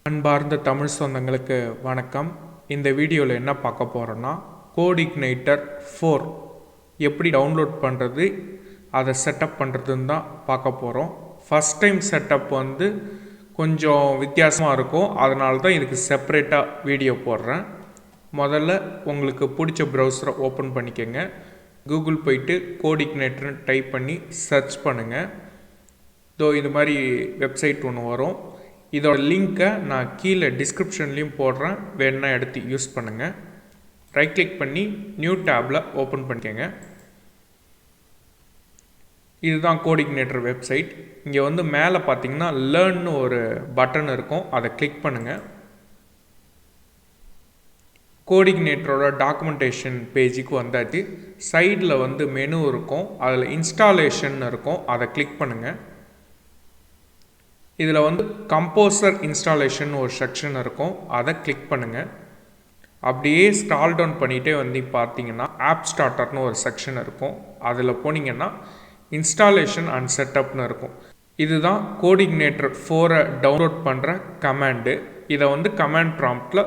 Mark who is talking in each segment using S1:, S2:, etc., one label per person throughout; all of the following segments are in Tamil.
S1: அன்பார்ந்த தமிழ் சொந்தங்களுக்கு வணக்கம். இந்த வீடியோவில் என்ன பார்க்க போகிறோன்னா, CodeIgniter 4 எப்படி டவுன்லோட் பண்ணுறது, அதை செட்டப் பண்ணுறதுன்னு தான் பார்க்க போகிறோம். ஃபஸ்ட் டைம் செட்டப் கொஞ்சம் வித்தியாசமாக இருக்கும், அதனால தான் இதுக்கு செப்பரேட்டாக வீடியோ போடுறேன். முதல்ல உங்களுக்கு பிடிச்ச ப்ரௌசரை ஓப்பன் பண்ணிக்கோங்க. கூகுள் போயிட்டு CodeIgniterன்னு டைப் பண்ணி சர்ச் பண்ணுங்கள். இது மாதிரி வெப்சைட் ஒன்று வரும். இதோட லிங்க்கை நான் கீழே டிஸ்கிரிப்ஷன்லேயும் போடுறேன், வேணுன்னா எடுத்து யூஸ் பண்ணுங்கள். ரைட் கிளிக் பண்ணி நியூ டேப்பில் ஓப்பன் பண்ணிக்கோங்க. இதுதான் CodeIgniter வெப்சைட். இங்கே மேலே பார்த்தீங்கன்னா லேர்ன்னு ஒரு பட்டன் இருக்கும், அதை கிளிக் பண்ணுங்கள். CodeIgniterோட டாக்குமெண்டேஷன் பேஜுக்கு வந்தாச்சு. சைடில் மெனு இருக்கும், அதில் இன்ஸ்டாலேஷன் இருக்கும், அதை கிளிக் பண்ணுங்கள். இதில் கம்போசர் இன்ஸ்டாலேஷன் ஒரு செக்ஷன் இருக்கும், அதை கிளிக் பண்ணுங்கள். அப்படியே ஸ்க்ரால் டவுன் பண்ணிகிட்டே பார்த்தீங்கன்னா ஆப் ஸ்டார்டர்னு ஒரு செக்ஷன் இருக்கும், அதில் போனீங்கன்னா இன்ஸ்டாலேஷன் அண்ட் செட்டப்னு இருக்கும். இதுதான் CodeIgniter 4 டவுன்லோட் பண்ணுற கமாண்டு. இதை கமாண்ட் ப்ராம்ப்டில்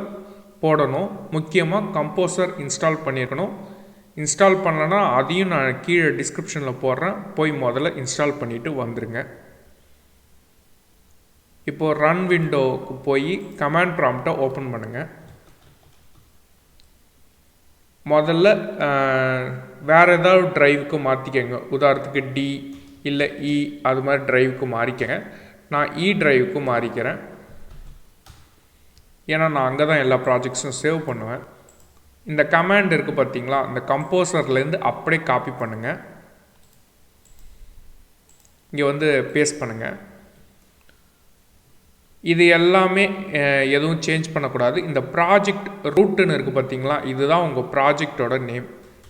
S1: போடணும். முக்கியமாக கம்போசர் இன்ஸ்டால் பண்ணியிருக்கணும். இன்ஸ்டால் பண்ணலன்னா அதையும் நான் கீழே டிஸ்கிரிப்ஷனில் போடுறேன், போய் முதல்ல இன்ஸ்டால் பண்ணிவிட்டு வந்துடுங்க. இப்போது ரன் விண்டோவுக்கு போய் கமாண்ட் ப்ராம்ப்டை ஓப்பன் பண்ணுங்கள். முதல்ல வேறு ஏதாவது ட்ரைவுக்கு மாற்றிக்கங்க. உதாரணத்துக்கு டி இல்லை இ அது மாதிரி ட்ரைவுக்கு மாறிக்கங்க. நான் இ ட்ரைவுக்கு மாறிக்கிறேன், ஏன்னா நான் அங்கே தான் எல்லா ப்ராஜெக்ட்ஸும் சேவ் பண்ணுவேன். இந்த கமாண்ட் இருக்குது பார்த்தீங்களா, இந்த கம்போசர்லேருந்து அப்படியே காப்பி பண்ணுங்கள், இங்கே பேஸ்ட் பண்ணுங்கள். இது எல்லாமே எதுவும் சேஞ்ச் பண்ணக்கூடாது. இந்த ப்ராஜெக்ட் ரூட்டுன்னு இருக்குது பார்த்தீங்களா, இதுதான் உங்கள் ப்ராஜெக்டோட நேம்.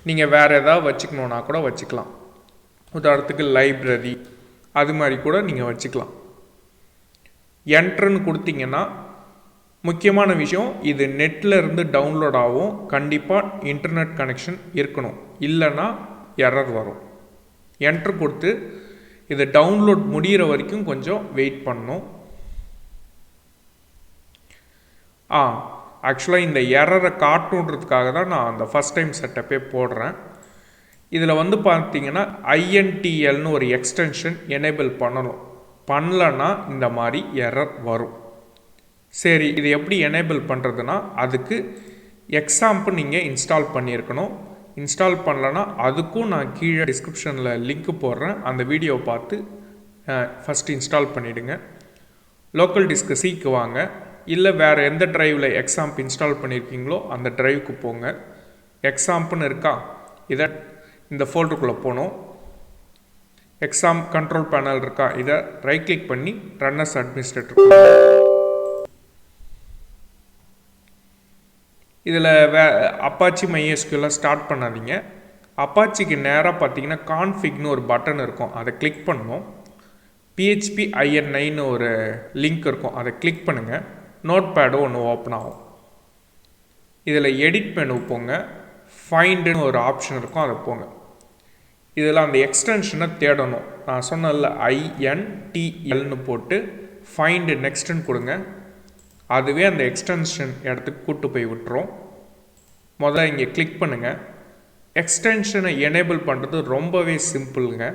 S1: நீங்கள் வேறு ஏதாவது வச்சுக்கணுன்னா கூட வச்சுக்கலாம். உதாரணத்துக்கு லைப்ரரி அது மாதிரி கூட நீங்கள் வச்சுக்கலாம். என்ட்ருன்னு கொடுத்தீங்கன்னா முக்கியமான விஷயம், இது நெட்டில் இருந்து டவுன்லோட் ஆகும். கண்டிப்பாக இன்டர்நெட் கனெக்ஷன் இருக்கணும், இல்லைன்னா எரர் வரும். என்ட்ரு கொடுத்து இது டவுன்லோட் முடிகிற வரைக்கும் கொஞ்சம் வெயிட் பண்ணணும். ஆக்சுவலாக இந்த எரரை காட்டுன்றதுக்காக தான் நான் அந்த ஃபஸ்ட் டைம் செட்டப்பே போடுறேன். இதில் பார்த்தீங்கன்னா ஐஎன்டிஎல்னு ஒரு எக்ஸ்டென்ஷன் எனேபிள் பண்ணணும். பண்ணலன்னா இந்த மாதிரி எரர் வரும். சரி, இது எப்படி எனேபிள் பண்ணுறதுன்னா, அதுக்கு எக்ஸாம்பிள் நீங்கள் இன்ஸ்டால் பண்ணியிருக்கணும். இன்ஸ்டால் பண்ணலன்னா அதுக்கும் நான் கீழே டிஸ்கிரிப்ஷனில் லிங்க் போடுறேன், அந்த வீடியோவை பார்த்து ஃபஸ்ட்டு இன்ஸ்டால் பண்ணிவிடுங்க. லோக்கல் டிஸ்க் சிக்கு வாங்க, இல்லை வேறு எந்த ட்ரைவில் எக்ஸாம்ப் இன்ஸ்டால் பண்ணியிருக்கீங்களோ அந்த ட்ரைவுக்கு போங்க. எக்ஸாம்ப்னு இருக்கா, இதை இந்த ஃபோல்டருக்குள்ளே போகணும். எக்ஸாம் கண்ட்ரோல் பேனல் இருக்கா, இதை ரைட் கிளிக் பண்ணி ரன் அஸ் அட்மினிஸ்ட்ரேட்டர். இதில் அப்பாச்சி MySQL ஸ்டார்ட் பண்ணாதீங்க. அப்பாச்சிக்கு நேராக பார்த்தீங்கன்னா கான்ஃபிக்னு ஒரு பட்டன் இருக்கும், அதை கிளிக் பண்ணணும். PHP IN9 ஒரு லிங்க் இருக்கும், அதை கிளிக் பண்ணுங்கள். நோட் பேடு ஒன்று ஓப்பன் ஆகும். இதில் எடிட் மெனு போங்க, ஃபைண்டுன்னு ஒரு ஆப்ஷன் இருக்கும், அதை போங்க. இதில் அந்த எக்ஸ்டென்ஷனை தேடணும். நான் சொன்னல INTLன்னு போட்டு ஃபைண்டு நெக்ஸ்ட்டுன்னு கொடுங்க. அதுவே அந்த எக்ஸ்டென்ஷன் இடத்துக்கு கூட்டு போய் விட்டுரும். முதல்ல இங்கே கிளிக் பண்ணுங்கள். எக்ஸ்டென்ஷனை எனேபிள் பண்ணுறது ரொம்பவே சிம்பிளுங்க.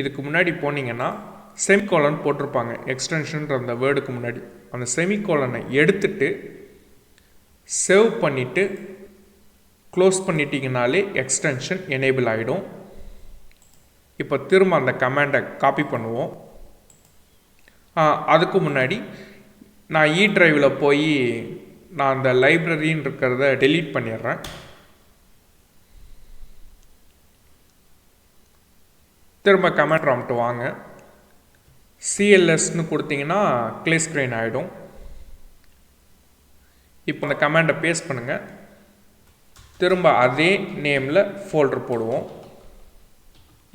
S1: இதுக்கு முன்னாடி போனீங்கன்னா செமிகோலன் போட்டிருப்பாங்க எக்ஸ்டென்ஷன்ற அந்த வேர்டுக்கு முன்னாடி. அந்த செமிகோலனை எடுத்துட்டு சேவ் பண்ணிவிட்டு க்ளோஸ் பண்ணிட்டீங்கனாலே எக்ஸ்டென்ஷன் எனேபிள் ஆகிடும். இப்போ திரும்ப அந்த கமாண்டை காப்பி பண்ணுவோம். அதுக்கு முன்னாடி நான் இ ட்ரைவில் போய் நான் அந்த லைப்ரரின்னு இருக்கிறத டெலீட் பண்ணிடுறேன். திரும்ப கமாண்ட் ப்ராம்ப்ட் வாங்க, CLSன்னு கொடுத்தீங்கன்னா க்ளே ஸ்க்ரீன் ஆகிடும். இப்போ அந்த கமாண்டை பேஸ்ட் பண்ணுங்கள். திரும்ப அதே நேமில் ஃபோல்டர் போடுவோம்.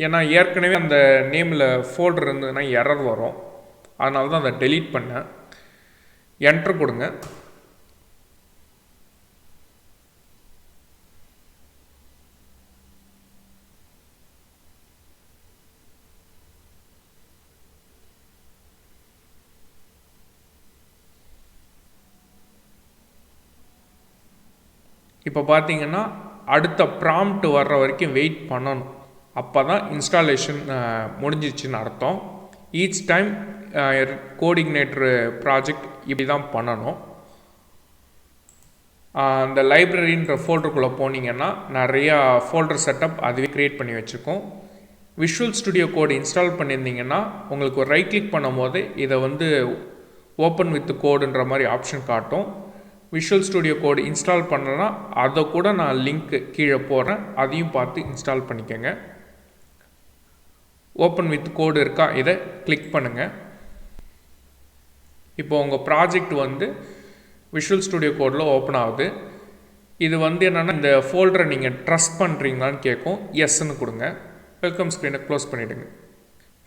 S1: ஏன்னா ஏற்கனவே அந்த நேமில் ஃபோல்டர் இருந்ததுன்னா எரர் வரும், அதனால தான் அதை டெலீட் பண்ணேன். என்ட்ரு கொடுங்க. இப்போ பார்த்தீங்கன்னா அடுத்த ப்ராம்ப்ட் வர்ற வரைக்கும் வெயிட் பண்ணணும். அப்போ தான் இன்ஸ்டாலேஷன் முடிஞ்சிச்சுன்னு அர்த்தம். ஈச் டைம் கோடிங்னேட்டர் ப்ராஜெக்ட் இப்படி தான் பண்ணணும். அந்த லைப்ரரின்ற ஃபோல்டருக்குள்ளே போனீங்கன்னா நிறையா ஃபோல்டர் செட்டப் அதுவே க்ரியேட் பண்ணி வச்சுருக்கோம். விஷுவல் ஸ்டுடியோ கோடு இன்ஸ்டால் பண்ணியிருந்தீங்கன்னா உங்களுக்கு ஒரு ரைட் கிளிக் பண்ணும் போது இதை ஓப்பன் வித் கோடுன்ற மாதிரி ஆப்ஷன் காட்டும். விஷுவல் ஸ்டுடியோ கோடு இன்ஸ்டால் பண்ணனா அதை கூட நான் லிங்க் கீழே போடுறேன், அதையும் பார்த்து இன்ஸ்டால் பண்ணிக்கோங்க. ஓப்பன் வித் கோடு இருக்கா, இதை கிளிக் பண்ணுங்கள். இப்போ உங்கள் ப்ராஜெக்ட் விஷுவல் ஸ்டுடியோ கோடில் ஓப்பன் ஆகுது. இது என்னென்னா இந்த ஃபோல்டரை நீங்கள் ட்ரஸ்ட் பண்ணுறீங்களான்னு கேட்கும். எஸ்ன்னு கொடுங்க. வெல்கம் ஸ்க்ரீனை க்ளோஸ் பண்ணிவிடுங்க.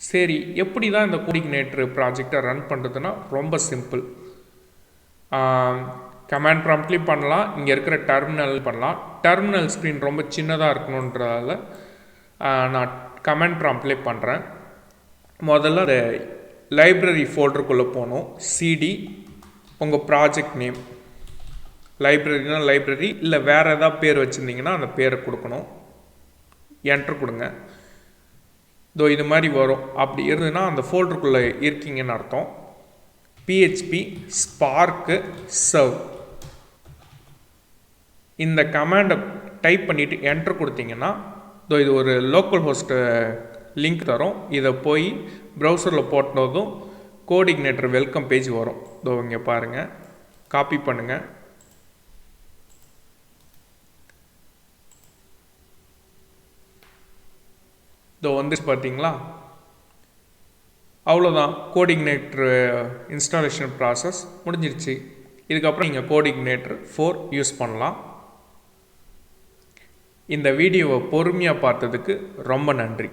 S1: சரி, எப்படி தான் இந்த கோடிங்னேட்டர் ப்ராஜெக்டை ரன் பண்ணுறதுன்னா ரொம்ப சிம்பிள். கமாண்ட் ப்ராம்ப்ட்லேயும் பண்ணலாம், இங்கே இருக்கிற டெர்மினல் பண்ணலாம். டெர்மினல் ஸ்க்ரீன் ரொம்ப சின்னதாக இருக்கணுன்றதால நான் கமாண்ட் ப்ராம்ப்ட்லேயே பண்ணுறேன். முதல்ல அந்த லைப்ரரி ஃபோல்டருக்குள்ளே போகணும். சிடி உங்கள் ப்ராஜெக்ட் நேம், லைப்ரரினா லைப்ரரி, இல்லை வேறு ஏதாவது பேர் வச்சுருந்தீங்கன்னா அந்த பேரை கொடுக்கணும். என்ட்ரு கொடுங்க. இது மாதிரி வரும். அப்படி இருந்ததுன்னா அந்த ஃபோல்டருக்குள்ளே இருக்கீங்கன்னு அர்த்தம். PHP ஸ்பார்க்கு சர்வ் இந்த கமாண்டை டைப் பண்ணிவிட்டு என்ட்ரு கொடுத்தீங்கன்னா இது ஒரு லோக்கல் ஹோஸ்ட்டு லிங்க் தரும். இதை போய் ப்ரௌசரில் போட்டதும் கோடிங்னேட்டர் வெல்கம் பேஜ் வரும். இங்கே பாருங்கள், காப்பி பண்ணுங்கள். வந்துச்சு பார்த்தீங்களா? அவ்வளோதான், கோடிங்னேட்டர் இன்ஸ்டாலேஷன் ப்ராசஸ் முடிஞ்சிருச்சு. இதுக்கப்புறம் நீங்கள் கோடிங்னேட்டர் 4 யூஸ் பண்ணலாம். இந்த வீடியோவை பொறுமையாக பார்த்ததுக்கு ரொம்ப நன்றி.